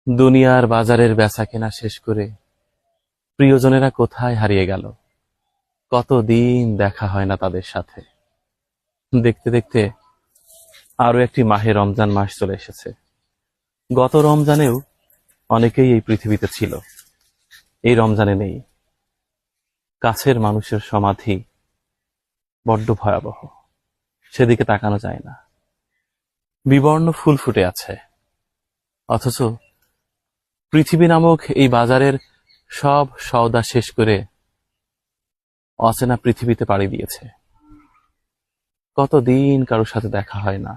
দুনিয়ার বাজারের বেচাকেনা শেষ করে প্রিয়জনেরা কোথায় হারিয়ে গেল। কতদিন দেখা হয় না তাদের সাথে। দেখতে দেখতে আরো একটি মাহে রমজান মাস চলে এসেছে। গত রমজানেও অনেকেই এই পৃথিবীতে ছিল, এই রমজানে নেই। কাছের মানুষের সমাধি বড্ড ভয়াবহ, সেদিকে তাকানো যায় না। বিবর্ণ ফুল ফুটে আছে, অথচ পৃথিবী নামক এই বাজারের সব সওদা শেষ করে অচেনা পৃথিবীতে পাড়ি দিয়েছে। কতদিন কারোর সাথে দেখা হয় না।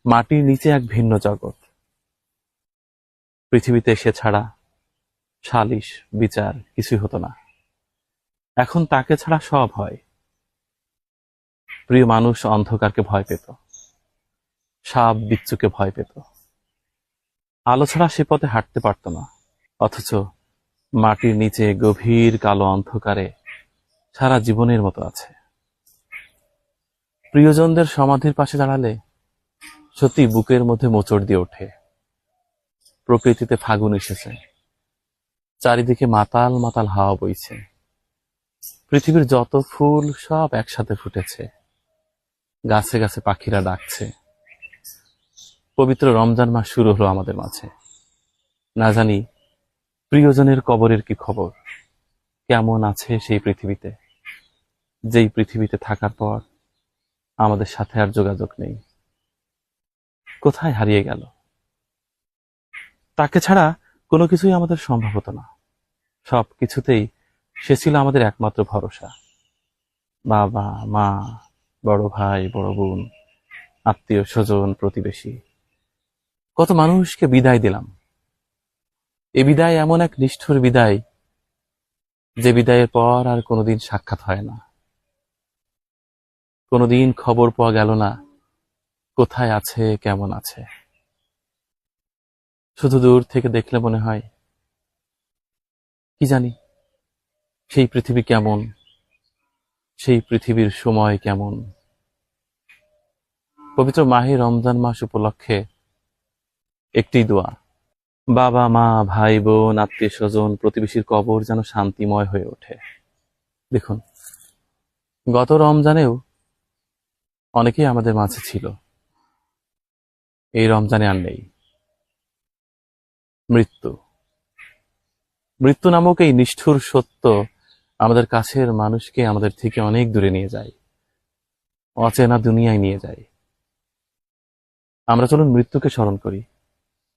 মাটির নিচে এক ভিন্ন জগৎ। পৃথিবীতে এসে ছাড়া সালিশ বিচার কিছুই হতো না। এখন তাকে ছাড়া সব হয়। প্রিয় মানুষ অন্ধকারকে ভয় পেত, সাপ বিচ্ছুকে ভয় পেত। আলো ছাড়া সে পথে হাঁটতে পারত না। অথচ মাটির নিচে গভীর কালো অন্ধকারে সারা জীবনের মতো আছে। প্রিয়জনদের সমাধির পাশে দাঁড়ালে সত্যি বুকের মধ্যে মোচড় দিয়ে ওঠে। প্রকৃতিতে ফাগুন এসেছে, চারিদিকে মাতাল মাতাল হাওয়া বইছে। পৃথিবীর যত ফুল সব একসাথে ফুটেছে, গাছে গাছে পাখিরা ডাকছে। পবিত্র রমজান মাস শুরু হলো আমাদের মাঝে। না জানি প্রিয়জনের কবরের কি খবর, কেমন আছে সেই পৃথিবীতে, যেই পৃথিবীতে থাকার পর আমাদের সাথে আর যোগাযোগ নেই। কোথায় হারিয়ে গেল? তাকে ছাড়া কোনো কিছুই আমাদের সম্ভব হতো না। সব কিছুতেই সে ছিল আমাদের একমাত্র ভরসা। বাবা মা, বড় ভাই বড় বোন, আত্মীয় স্বজন প্রতিবেশী, কত মানুষকে বিদায় দিলাম। এ বিদায় এমন এক নিষ্ঠুর বিদায়, যে বিদায়ের পর আর কোনোদিন সাক্ষাৎ হয় না। কোনোদিন খবর পাওয়া গেল না কোথায় আছে কেমন আছে। শুধু দূর থেকে দেখলে মনে হয় কি জানি সেই পৃথিবী কেমন, সেই পৃথিবীর সময় কেমন। পবিত্র মাহে রমজান মাস উপলক্ষে একটি দোয়া, বাবা মা ভাই বোন আত্মীয় স্বজন প্রতিবেশীর কবর যেন শান্তিময় হয়ে ওঠে। দেখুন, গত রমজানেও অনেকেই আমাদের মাঝে ছিল, এই রমজানে আর নেই। মৃত্যু মৃত্যু নামক এই নিষ্ঠুর সত্য আমাদের কাছের মানুষকে আমাদের থেকে অনেক দূরে নিয়ে যায়, অচেনা দুনিয়ায় নিয়ে যায়। আমরা চলুন মৃত্যুকে স্মরণ করি।